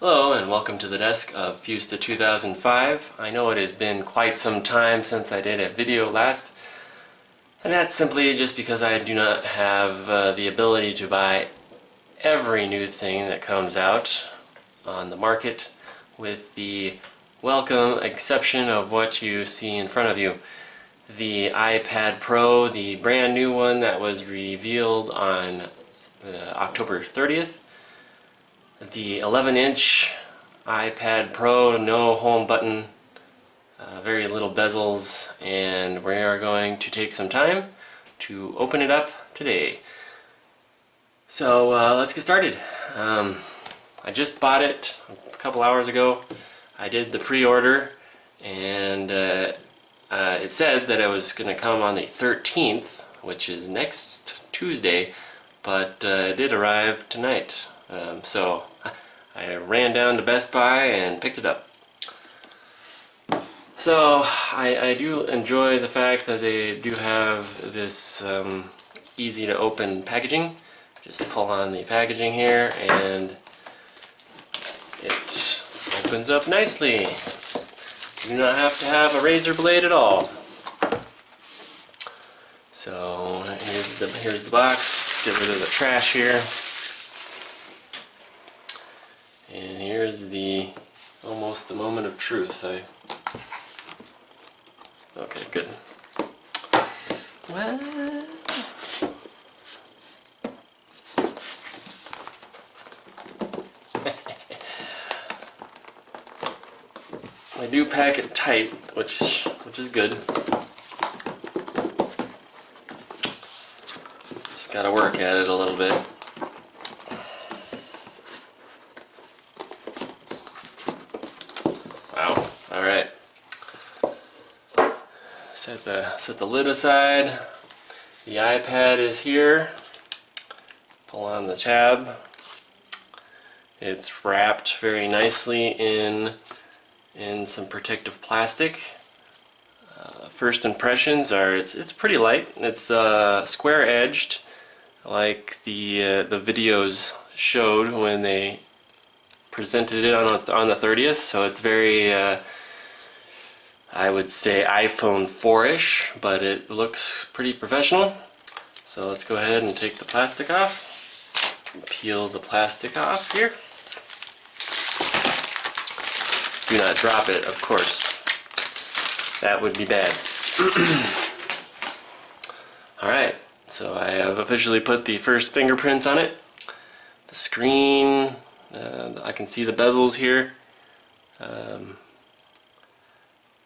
Hello and welcome to the desk of Fusta 2005. I know it has been quite some time since I did a video last, and that's simply just because I do not have the ability to buy every new thing that comes out on the market, with the welcome exception of what you see in front of you. The iPad Pro, the brand new one that was revealed on October 30th. The 11-inch iPad Pro, no home button, very little bezels, and we are going to take some time to open it up today. So let's get started. I just bought it a couple hours ago. I did the pre-order, and it said that it was going to come on the 13th, which is next Tuesday, but it did arrive tonight. So I ran down to Best Buy and picked it up. So I do enjoy the fact that they do have this easy to open packaging. Just pull on the packaging here and it opens up nicely. You do not have to have a razor blade at all. So here's the box. Let's get rid of the trash here. And here's almost the moment of truth. Okay, good. What? I do pack it tight, which is good. Just gotta work at it a little bit. Wow. All right. Set the lid aside. The iPad is here. Pull on the tab. It's wrapped very nicely in some protective plastic. First impressions are it's pretty light. It's square edged, like the videos showed when they presented it on the 30th. So it's very I would say iPhone 4-ish, but it looks pretty professional. So let's go ahead and take the plastic off. Peel the plastic off here. Do not drop it, of course. That would be bad. Alright, so I have officially put the first fingerprints on it. The screen, I can see the bezels here.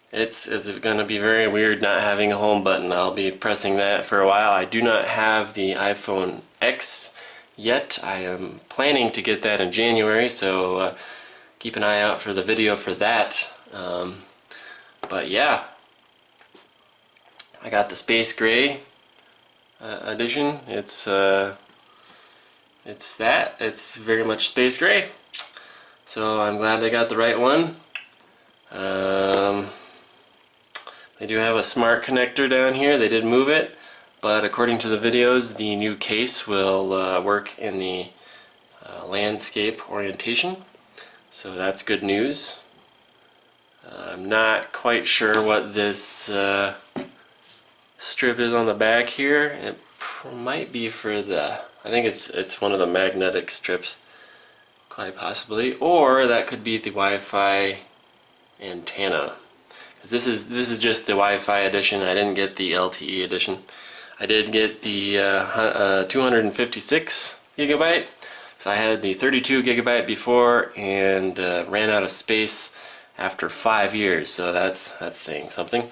It's going to be very weird not having a home button. I'll be pressing that for a while. I do not have the iPhone X yet. I am planning to get that in January, so keep an eye out for the video for that. But yeah, I got the Space Gray edition. It's very much space gray. So I'm glad they got the right one. They do have a smart connector down here. They did move it, but according to the videos, the new case will work in the landscape orientation. So that's good news. I'm not quite sure what this strip is on the back here. It might be for I think it's one of the magnetic strips, quite possibly, or that could be the Wi-Fi antenna. This is just the Wi-Fi edition. I didn't get the LTE edition. I did get the 256 gigabyte. So I had the 32 gigabyte before and ran out of space after 5 years. So that's saying something.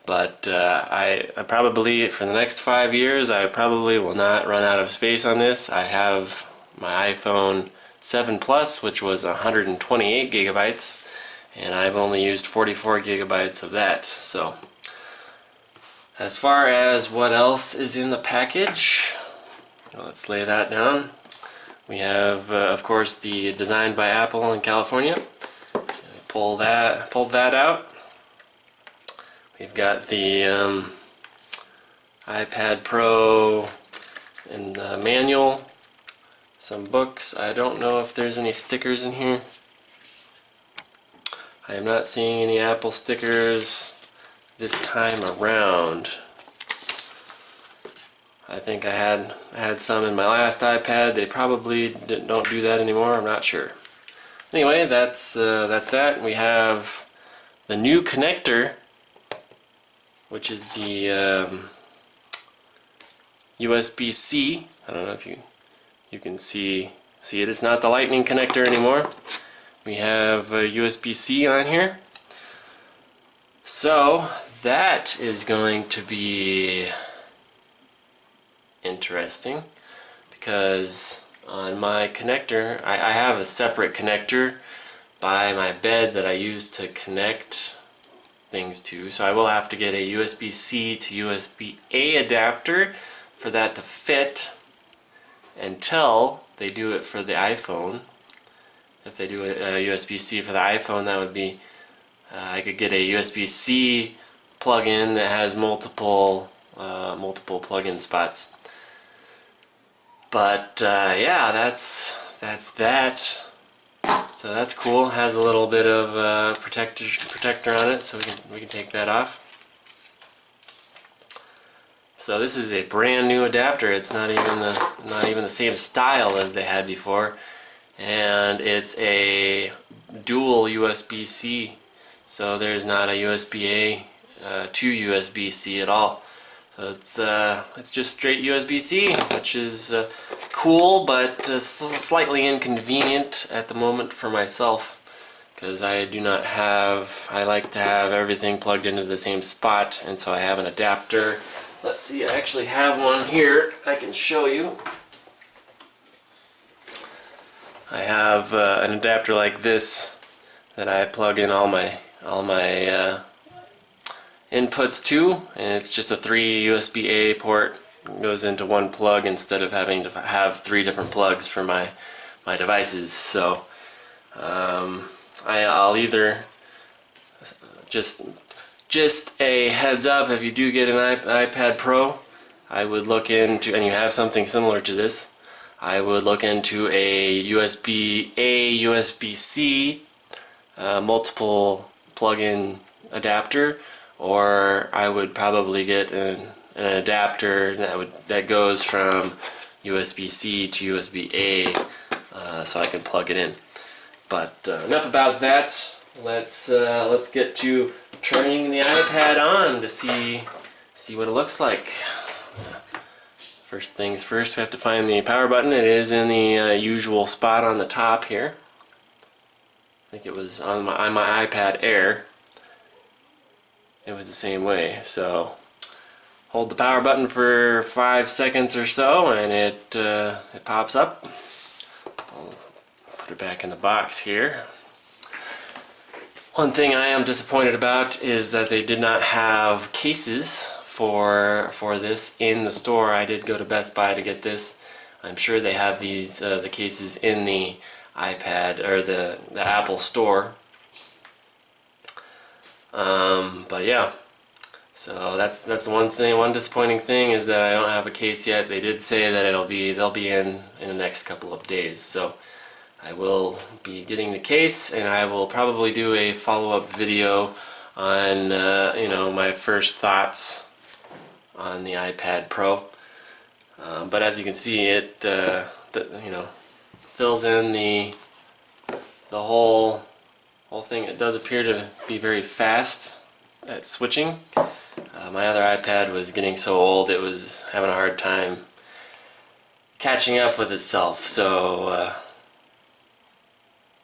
But I probably, for the next 5 years, I probably will not run out of space on this. I have my iPhone 7 Plus, which was 128 gigabytes. And I've only used 44 gigabytes of that. So as far as what else is in the package, let's lay that down. We have, of course, the Designed by Apple in California. Pull that out. We've got the iPad Pro and manual, some books. I don't know if there's any stickers in here. I am not seeing any Apple stickers this time around. I think I had some in my last iPad. They probably don't do that anymore. I'm not sure. Anyway, that's that. We have the new connector, which is the USB-C. I don't know if you can see it. It's not the lightning connector anymore. We have USB-C on here. So that is going to be interesting because on my connector, I have a separate connector by my bed that I use to connect things to. So I will have to get a USB-C to USB-A adapter for that to fit until they do it for the iPhone. If they do a USB-C for the iPhone, that would be I could get a USB-C plug-in that has multiple plug-in spots. But yeah, that's that. So that's cool. Has a little bit of protector on it, so we can take that off. So this is a brand new adapter. It's not even the same style as they had before, and it's a dual USB-C. So there's not a USB-A to USB-C at all. So it's just straight USB-C, which is cool, but slightly inconvenient at the moment for myself, because I like to have everything plugged into the same spot, and so I have an adapter. Let's see, I actually have one here I can show you. I have an adapter like this that I plug in all my inputs to, and it's just a 3 USB-A port. It goes into one plug instead of having to have 3 different plugs for my devices. So I'll either just a heads up, if you do get an iPad Pro, I would look into, and you have something similar to this, I would look into a USB-A, USB-C multiple plug-in adapter, or I would probably get an adapter that goes from USB-C to USB-A, so I can plug it in. But enough about that. Let's get to turning the iPad on to see what it looks like. First things first, we have to find the power button. It is in the usual spot on the top here. I think it was on my iPad Air. It was the same way. So hold the power button for 5 seconds or so, and it pops up. I'll put it back in the box here. One thing I am disappointed about is that they did not have cases for this in the store. I did go to Best Buy to get this. I'm sure they have these the cases in the iPad or the Apple store. But yeah, so that's one thing. One disappointing thing is that I don't have a case yet. They did say that they'll be in the next couple of days. So I will be getting the case, and I will probably do a follow-up video on my first thoughts on the iPad Pro. But as you can see, it fills in the whole thing. It does appear to be very fast at switching. My other iPad was getting so old it was having a hard time catching up with itself. So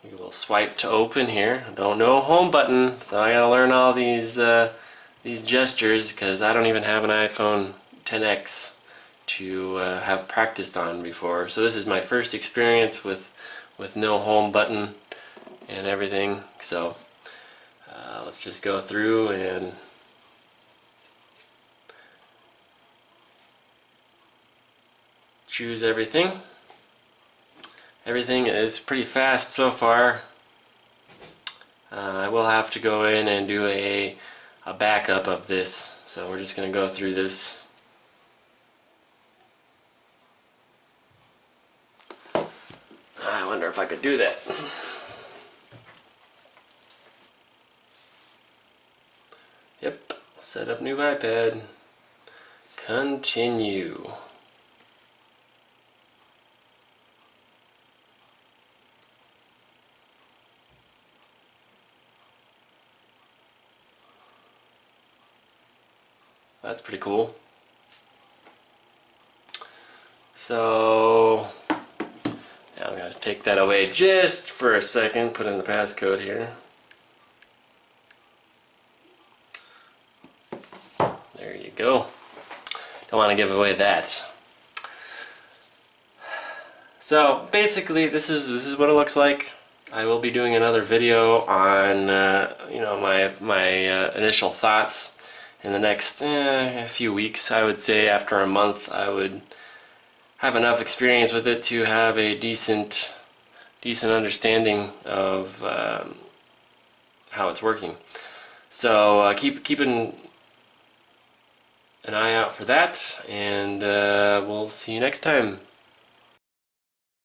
we will swipe to open here. Don't know a home button, so I gotta learn all these gestures, because I don't even have an iPhone XS to have practiced on before. So this is my first experience with no home button and everything. So let's just go through and choose everything. Everything is pretty fast so far. I will have to go in and do a backup of this, so we're just going to go through this. I wonder if I could do that. Set up new iPad. Continue. That's pretty cool. So now I'm going to take that away just for a second, put in the passcode here. There you go. Don't want to give away that. So basically this is what it looks like. I will be doing another video on you know, my initial thoughts in the next few weeks. I would say after a month I would have enough experience with it to have a decent understanding of how it's working. So keeping an eye out for that, and we'll see you next time.